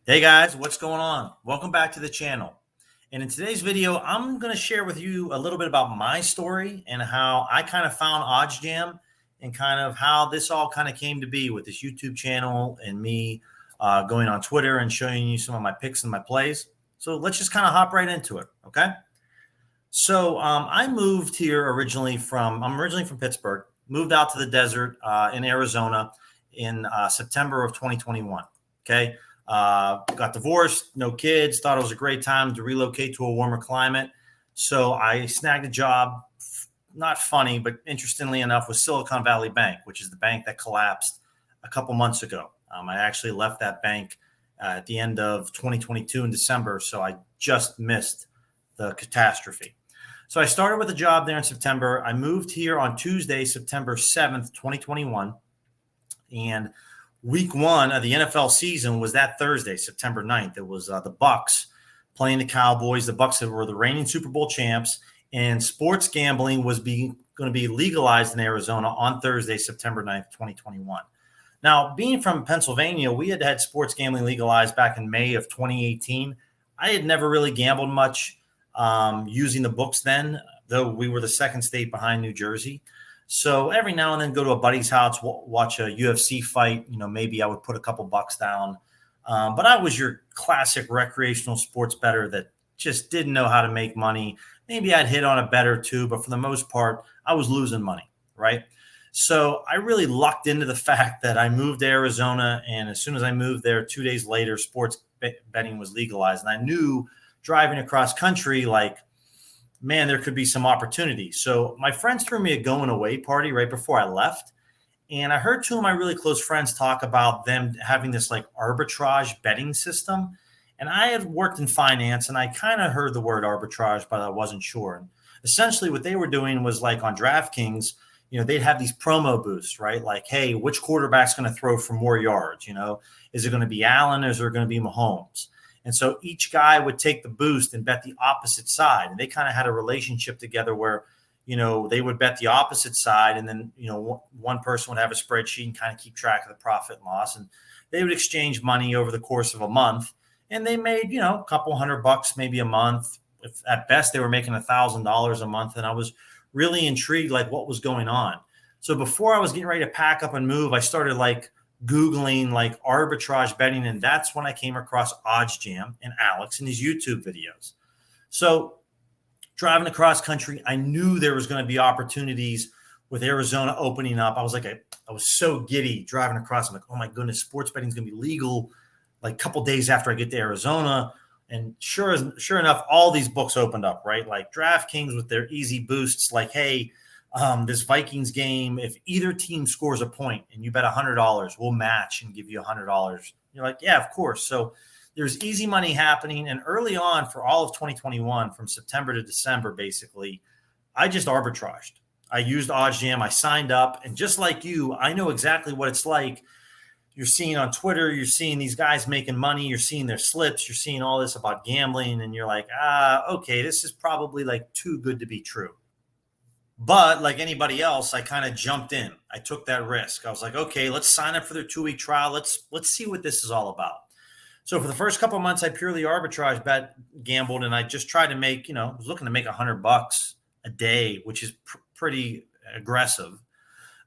Hey guys, what's going on? Welcome back to the channel. And in today's video, I'm going to share with you a little bit about my story and how I kind of found OddsJam and kind of how this all kind of came to be with this YouTube channel and me going on Twitter and showing you some of my picks and my plays. So let's just kind of hop right into it. Okay. So I moved here I'm originally from Pittsburgh, moved out to the desert in Arizona in September of 2021. Okay. Got divorced, no kids, thought it was a great time to relocate to a warmer climate. So I snagged a job, not funny, but interestingly enough, with Silicon Valley Bank, which is the bank that collapsed a couple months ago. I actually left that bank at the end of 2022 in December. So I just missed the catastrophe. So I started with a job there in September. I moved here on Tuesday, September 7th, 2021. And week one of the NFL season was that Thursday, September 9th. It was the Bucks playing the Cowboys. The Bucks were the reigning Super Bowl champs, and sports gambling was going to be legalized in Arizona on Thursday, September 9th, 2021. Now, being from Pennsylvania, we had sports gambling legalized back in May of 2018. I had never really gambled much using the books then, though we were the second state behind New Jersey. So every now and then go to a buddy's house, watch a UFC fight. Maybe I would put a couple bucks down. But I was your classic recreational sports bettor that just didn't know how to make money. Maybe I'd hit on a bet or two, but for the most part, I was losing money, right? So I really lucked into the fact that I moved to Arizona. And as soon as I moved there, 2 days later, sports betting was legalized. And I knew driving across country, like, man, there could be some opportunity. So my friends threw me a going away party right before I left. And I heard two of my really close friends talk about them having this like arbitrage betting system. And I had worked in finance and I kind of heard the word arbitrage, but I wasn't sure. And essentially what they were doing was like on DraftKings, they'd have these promo boosts, right? Like, hey, which quarterback's going to throw for more yards? Is it going to be Allen or is it going to be Mahomes? And so each guy would take the boost and bet the opposite side. And they kind of had a relationship together where, they would bet the opposite side. And then, one person would have a spreadsheet and kind of keep track of the profit and loss. And they would exchange money over the course of a month. And they made, a couple $100 maybe a month. If at best, they were making $1,000 a month. And I was really intrigued, like what was going on. So before I was getting ready to pack up and move, I started like Googling like arbitrage betting. And that's when I came across OddsJam and Alex in these YouTube videos. So driving across country, I knew there was going to be opportunities with Arizona opening up. I was so giddy driving across. I'm like, oh my goodness, sports betting is going to be legal like a couple days after I get to Arizona. And sure enough, all these books opened up, right? Like DraftKings with their easy boosts, like, hey, this Vikings game, if either team scores a point and you bet $100, we'll match and give you $100. You're like, yeah, of course. So there's easy money happening. And early on for all of 2021, from September to December, basically, I just arbitraged. I used OddsJam. I signed up. And just like you, I know exactly what it's like. You're seeing on Twitter, you're seeing these guys making money. You're seeing their slips. You're seeing all this about gambling. And you're like, okay, this is probably like too good to be true. But like anybody else, I kind of jumped in. I took that risk. I was like, okay, let's sign up for their 2-week trial. Let's see what this is all about. So for the first couple of months, I purely arbitrage gambled, and I just tried to make, was looking to make $100 a day, which is pretty aggressive.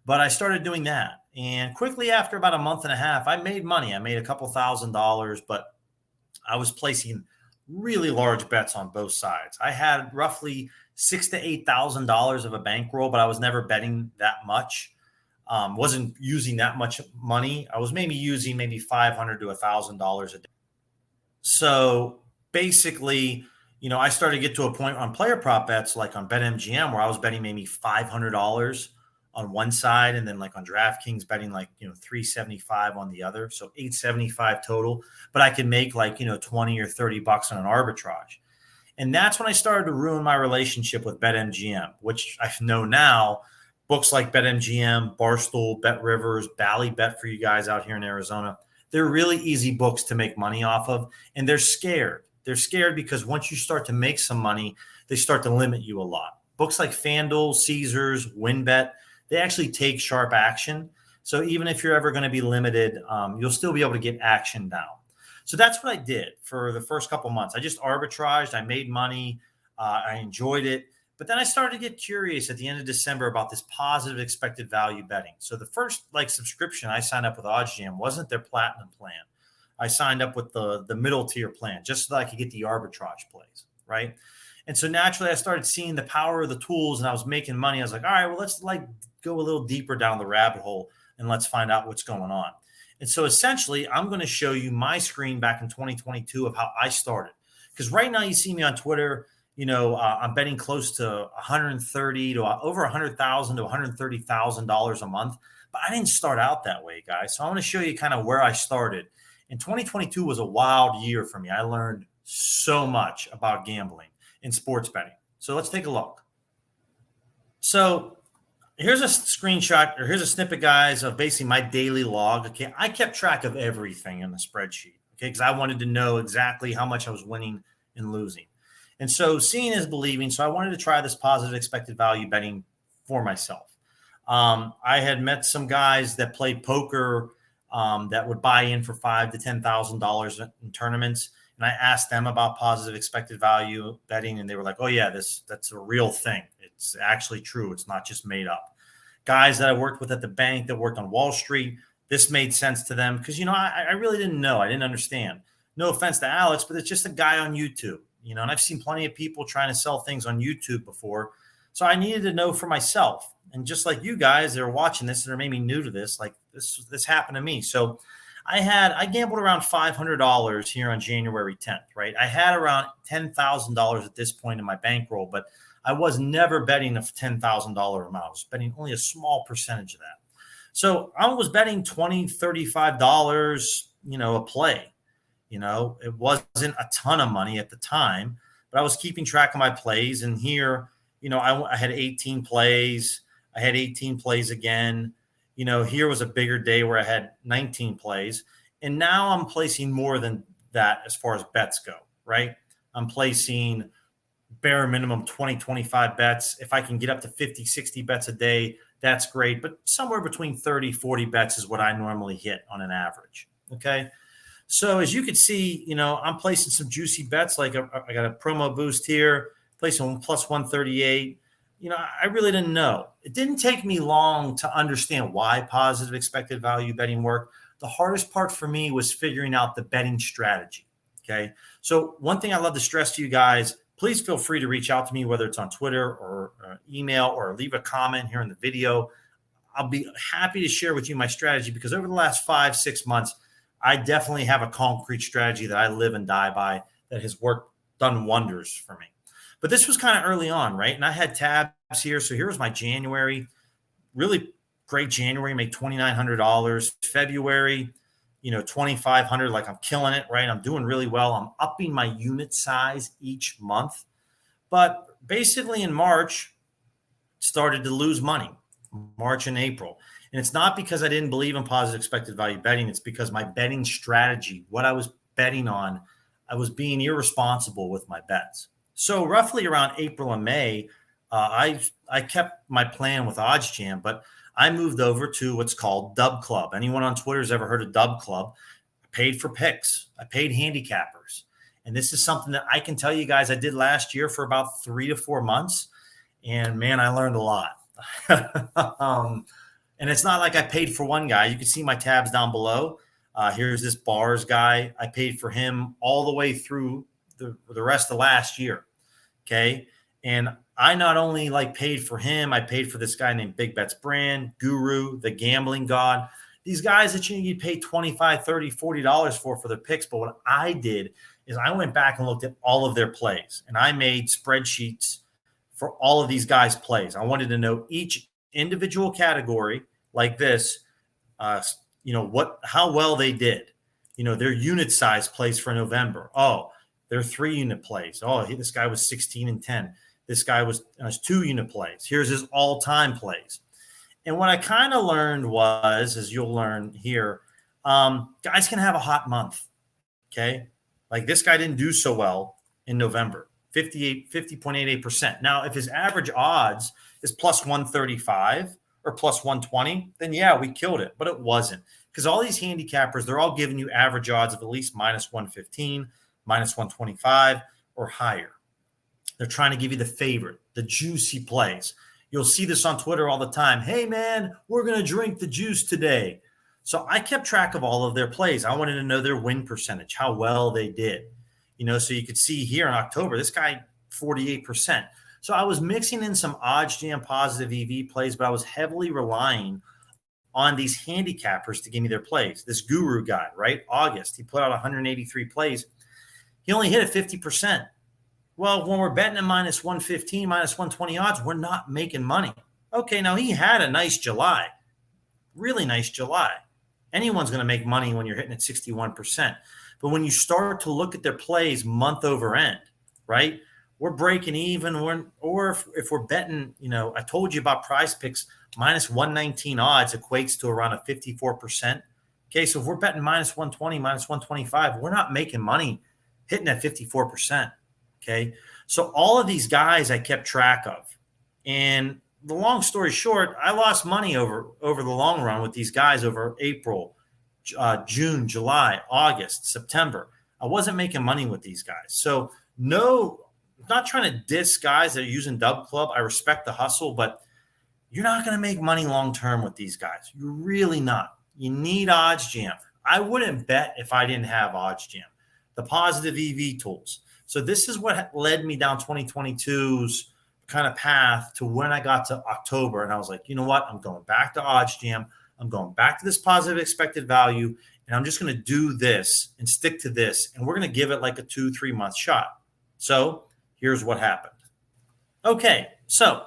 But I started doing that. And quickly after about a month and a half, I made money. I made a couple $1,000s, but I was placing really large bets on both sides. I had roughly $6,000 to $8,000 of a bankroll, but I was never betting that much. Wasn't using that much money. I was using maybe $500 to $1,000 a day. So basically, I started to get to a point on player prop bets, like on BetMGM, where I was betting maybe $500 on one side, and then like on DraftKings betting like $375 on the other, so $875 total. But I could make like 20 or $30 on an arbitrage. And that's when I started to ruin my relationship with BetMGM, which I know now, books like BetMGM, Barstool, BetRivers, Bally Bet for you guys out here in Arizona, they're really easy books to make money off of. And they're scared. They're scared because once you start to make some money, they start to limit you a lot. Books like FanDuel, Caesars, WinBet, they actually take sharp action. So even if you're ever going to be limited, you'll still be able to get action down. So that's what I did for the first couple months. I just arbitraged. I made money. I enjoyed it. But then I started to get curious at the end of December about this positive expected value betting. So the first subscription I signed up with OddsJam wasn't their platinum plan. I signed up with the middle tier plan just so that I could get the arbitrage plays, right? And so naturally I started seeing the power of the tools and I was making money. I was like, all right, well, let's go a little deeper down the rabbit hole and let's find out what's going on. And so essentially I'm going to show you my screen back in 2022 of how I started. Because right now you see me on Twitter, I'm betting close to 130 to over 100,000 to $130,000 a month. But I didn't start out that way, guys. So I want to show you kind of where I started. And 2022 was a wild year for me. I learned so much about gambling and sports betting. So let's take a look. So here's a screenshot, or here's a snippet, guys, of basically my daily log. Okay, I kept track of everything in the spreadsheet, okay, because I wanted to know exactly how much I was winning and losing. And so seeing is believing. So I wanted to try this positive expected value betting for myself. I had met some guys that played poker that would buy in for $5,000 to $10,000 in tournaments. And I asked them about positive expected value betting, and they were like, oh, yeah, that's a real thing. It's actually true. It's not just made up. Guys that I worked with at the bank that worked on Wall Street, this made sense to them because, I really didn't know. I didn't understand. No offense to Alex, but it's just a guy on YouTube, and I've seen plenty of people trying to sell things on YouTube before. So I needed to know for myself. And just like you guys that are watching this and are maybe new to this, like this happened to me. So I gambled around $500 here on January 10th, right? I had around $10,000 at this point in my bankroll, but I was never betting a $10,000 amount. I was betting only a small percentage of that. So I was betting $20, $35, a play. It wasn't a ton of money at the time, but I was keeping track of my plays. And here, I had 18 plays. I had 18 plays again. Here was a bigger day where I had 19 plays. And now I'm placing more than that as far as bets go, right? I'm placing bare minimum 20, 25 bets. If I can get up to 50, 60 bets a day, that's great. But somewhere between 30, 40 bets is what I normally hit on an average, okay? So as you can see, I'm placing some juicy bets. Like I got a promo boost here, placing plus 138. I really didn't know. It didn't take me long to understand why positive expected value betting worked. The hardest part for me was figuring out the betting strategy. Okay. So one thing I love to stress to you guys, please feel free to reach out to me, whether it's on Twitter or email or leave a comment here in the video. I'll be happy to share with you my strategy because over the last 5-6 months, I definitely have a concrete strategy that I live and die by that has done wonders for me. But this was kind of early on, right? And I had tabs here. So here was my January, really great January, made $2,900. February, $2,500, like I'm killing it, right? I'm doing really well. I'm upping my unit size each month. But basically in March, started to lose money, March and April. And it's not because I didn't believe in positive expected value betting. It's because my betting strategy, what I was betting on, I was being irresponsible with my bets. So roughly around April and May, I kept my plan with OddsJam, but I moved over to what's called Dub Club. Anyone on Twitter has ever heard of Dub Club? I paid for picks. I paid handicappers. And this is something that I can tell you guys I did last year for about 3 to 4 months. And man, I learned a lot. And it's not like I paid for one guy. You can see my tabs down below. Here's this bars guy. I paid for him all the way through the rest of last year. Okay. And I not only paid for him, I paid for this guy named Big Bets Brand, Guru, the Gambling God. These guys that you pay $25, $30, $40 for their picks. But what I did is I went back and looked at all of their plays and I made spreadsheets for all of these guys' plays. I wanted to know each individual category like this, how well they did, their unit size plays for November. Oh, their 3-unit plays. Oh, this guy was 16 and 10. This guy was 2-unit plays. Here's his all-time plays. And what I kind of learned was, as you'll learn here, guys can have a hot month. Okay. Like this guy didn't do so well in November, 50.88%. Now, if his average odds is plus 135 or plus 120, then yeah, we killed it, but it wasn't because all these handicappers, they're all giving you average odds of at least minus 115, minus 125, or higher. They're trying to give you the favorite, the juicy plays. You'll see this on Twitter all the time. Hey, man, we're going to drink the juice today. So I kept track of all of their plays. I wanted to know their win percentage, how well they did. So you could see here in October, this guy, 48%. So I was mixing in some OddsJam positive EV plays, but I was heavily relying on these handicappers to give me their plays. This guru guy, right? August, he put out 183 plays. He only hit it 50%. Well, when we're betting at minus 115, minus 120 odds, we're not making money. Okay, now he had a nice July, really nice July. Anyone's going to make money when you're hitting at 61%. But when you start to look at their plays month over end, right, we're breaking even. Or if we're betting, I told you about Prize Picks, minus 119 odds equates to around a 54%. Okay, so if we're betting minus 120, minus 125, we're not making money hitting at 54%. Okay, so all of these guys I kept track of. And the long story short, I lost money over the long run with these guys over April, June, July, August, September. I wasn't making money with these guys. So no, I'm not trying to diss guys that are using Dub Club. I respect the hustle, but you're not going to make money long-term with these guys. You're really not. You need OddsJam. I wouldn't bet if I didn't have OddsJam, the positive EV tools. So this is what led me down 2022's kind of path to when I got to October. And I was like, you know what? I'm going back to OddsJam. I'm going back to this positive expected value. And I'm just going to do this and stick to this. And we're going to give it like a 2-3 month shot. So here's what happened. Okay, so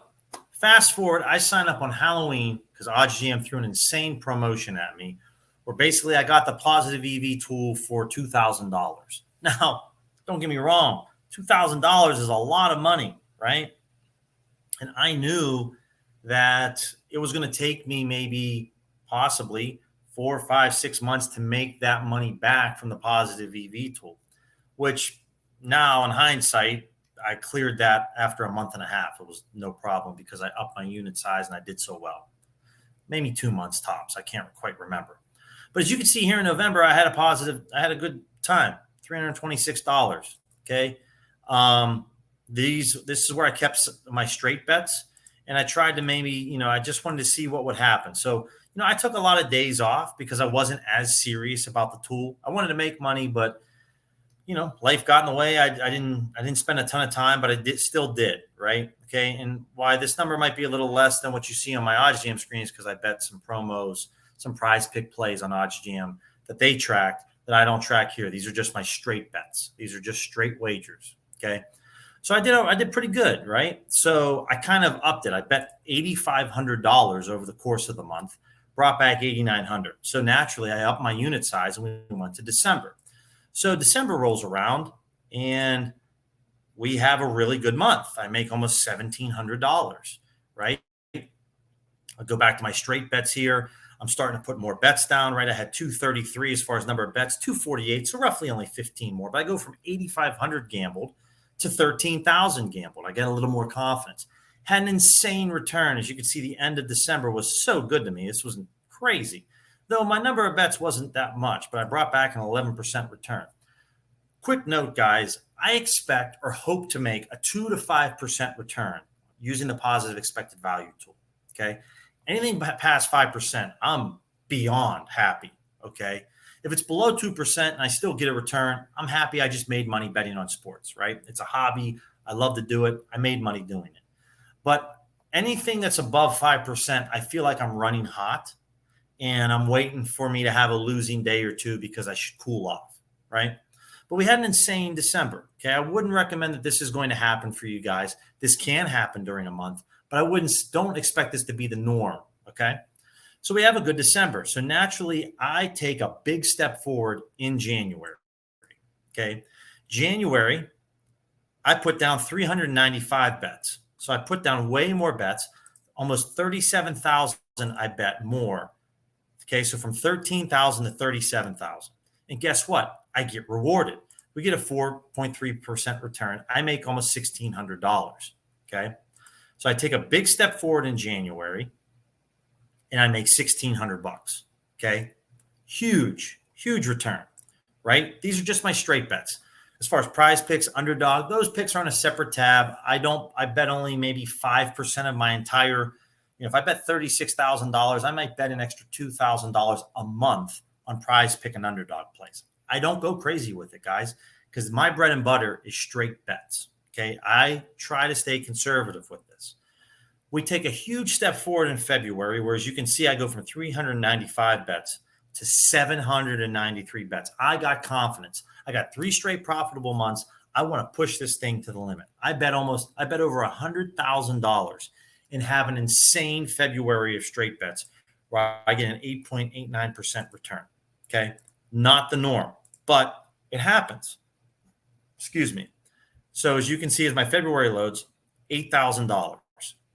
fast forward, I signed up on Halloween because OddsJam threw an insane promotion at me where basically I got the positive EV tool for $2,000. Now, don't get me wrong, $2,000 is a lot of money, right? And I knew that it was going to take me maybe possibly 4, 5, 6 months to make that money back from the positive EV tool, which now in hindsight, I cleared that after a month and a half. It was no problem because I upped my unit size and I did so well. Maybe 2 months tops. I can't quite remember. But as you can see here in November, I had a good time. $326. Okay. This is where I kept my straight bets. And I tried to maybe, I just wanted to see what would happen. So, I took a lot of days off because I wasn't as serious about the tool. I wanted to make money, but life got in the way. I didn't spend a ton of time, but I still did. Right. Okay. And why this number might be a little less than what you see on my OddsJam screens, because I bet some promos, some prize pick plays on OddsJam that they tracked that I don't track here. These are just my straight bets. These are just straight wagers. Okay. So I did pretty good, right? So I kind of upped it. I bet $8,500 over the course of the month, brought back $8,900. So naturally I upped my unit size and we went to December. So December rolls around and we have a really good month. I make almost $1,700, right? I'll go back to my straight bets here. I'm starting to put more bets down, right? I had 233 as far as number of bets, 248, so roughly only 15 more. But I go from 8,500 gambled to 13,000 gambled. I get a little more confidence. Had an insane return. As you can see, the end of December was so good to me. This was crazy. Though my number of bets wasn't that much, but I brought back an 11% return. Quick note, guys, I expect or hope to make a 2 to 5% return using the positive expected value tool, okay? Anything past 5%, I'm beyond happy, okay? If it's below 2% and I still get a return, I'm happy I just made money betting on sports, right? It's a hobby. I love to do it. I made money doing it. But anything that's above 5%, I feel like I'm running hot and I'm waiting for me to have a losing day or two because I should cool off, right? But we had an insane December, okay? I wouldn't recommend that this is going to happen for you guys. This can happen during a month, but don't expect this to be the norm, okay? So we have a good December. So naturally, I take a big step forward in January, okay? January, I put down 395 bets. So I put down way more bets, almost 37,000 I bet more, okay? So from 13,000 to 37,000. And guess what? I get rewarded. We get a 4.3% return. I make almost $1,600, okay? So I take a big step forward in January and I make $1,600, okay? huge, huge return, right? These are just my straight bets. As far as prize picks, underdog, those picks are on a separate tab. I bet only maybe 5% of my entire, if I bet $36,000, I might bet an extra $2,000 a month on prize pick and underdog plays. I don't go crazy with it, guys, because my bread and butter is straight bets. Okay. I try to stay conservative with this. We take a huge step forward in February, where as you can see, I go from 395 bets to 793 bets. I got confidence. I got 3 straight profitable months. I want to push this thing to the limit. I bet over $100,000 and have an insane February of straight bets where I get an 8.89% return. Okay. Not the norm, but it happens. Excuse me. So as you can see, as my February loads, $8,000.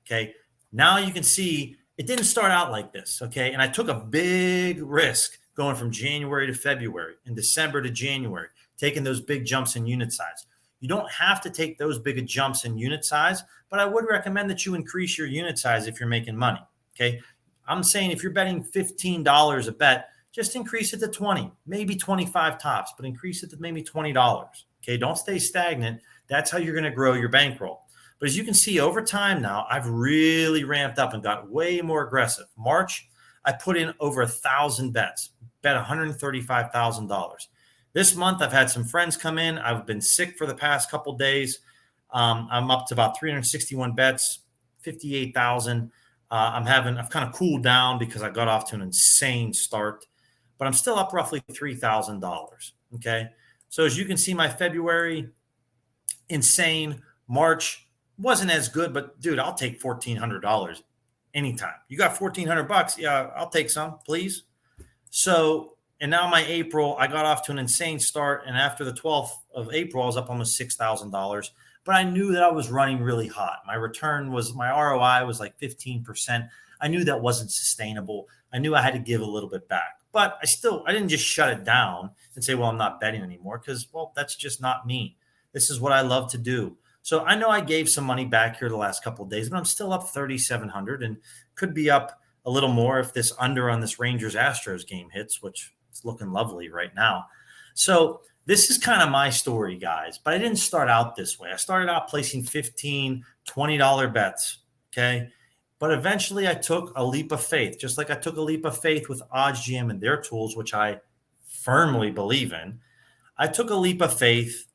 Okay. Now you can see it didn't start out like this. Okay. And I took a big risk going from January to February and December to January, taking those big jumps in unit size. You don't have to take those big jumps in unit size, but I would recommend that you increase your unit size if you're making money. Okay. I'm saying if you're betting $15 a bet, just increase it to 20, maybe 25 tops, but increase it to maybe $20. Okay. Don't stay stagnant. That's how you're going to grow your bankroll. But as you can see over time now, I've really ramped up and got way more aggressive. March, I put in over 1,000 bets, bet $135,000. This month, I've had some friends come in. I've been sick for the past couple of days. I'm up to about 361 bets, 58,000. I've kind of cooled down because I got off to an insane start, but I'm still up roughly $3,000. Okay. So as you can see, my February, insane. March wasn't as good, but dude, I'll take $1,400 anytime. You got $1,400? Yeah, I'll take some, please. So, and now my April, I got off to an insane start. And after the 12th of April, I was up almost $6,000. But I knew that I was running really hot. My ROI was like 15%. I knew that wasn't sustainable. I knew I had to give a little bit back. But I didn't just shut it down and say, well, I'm not betting anymore, because, well, that's just not me. This is what I love to do. So I know I gave some money back here the last couple of days, but I'm still up 3,700 and could be up a little more if this under on this Rangers-Astros game hits, which is looking lovely right now. So this is kind of my story, guys, but I didn't start out this way. I started out placing $15, $20 bets, okay? But eventually I took a leap of faith, just like I took a leap of faith with OddsJam and their tools, which I firmly believe in. I took a leap of faith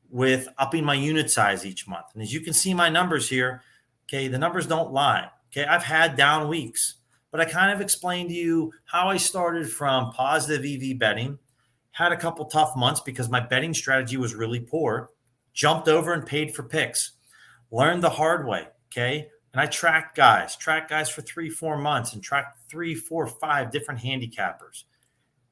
with upping my unit size each month. And as you can see my numbers here, okay, the numbers don't lie. Okay, I've had down weeks, but I kind of explained to you how I started from positive EV betting, had a couple tough months because my betting strategy was really poor, jumped over and paid for picks, learned the hard way, okay? And I tracked guys for 3-4 months and tracked 3, 4, 5 different handicappers.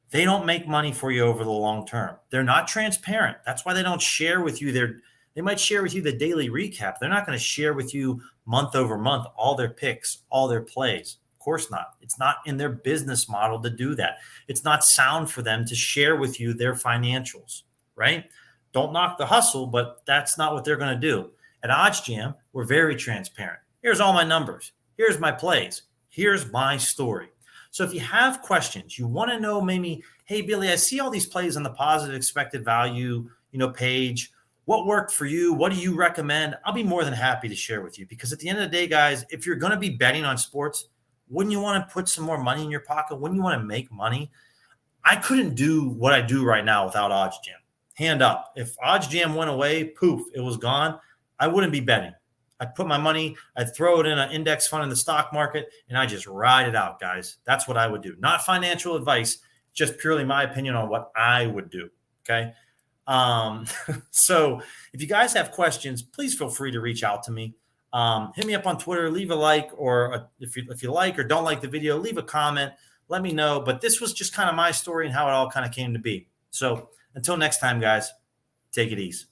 They don't make money for you over the long term. They're not transparent. That's why they don't share with you they might share with you the daily recap. They're not going to share with you month over month all their picks, all their plays. Of course not. It's not in their business model to do that. It's not sound for them to share with you their financials, right? Don't knock the hustle, but that's not what they're going to do. At OddsJam, we're very transparent. Here's all my numbers. Here's my plays. Here's my story. So if you have questions, you want to know maybe, hey, Billy, I see all these plays on the positive expected value, page. What worked for you? What do you recommend? I'll be more than happy to share with you, because at the end of the day, guys, if you're going to be betting on sports, wouldn't you want to put some more money in your pocket? Wouldn't you want to make money? I couldn't do what I do right now without OddsJam. Hand up. If OddsJam went away, poof, it was gone, I wouldn't be betting. I'd put my money, I'd throw it in an index fund in the stock market, and I just ride it out, guys. That's what I would do. Not financial advice, just purely my opinion on what I would do, okay? So if you guys have questions, please feel free to reach out to me. Hit me up on Twitter, leave a like, or if you like or don't like the video, leave a comment. Let me know. But this was just kind of my story and how it all kind of came to be. So until next time, guys, take it easy.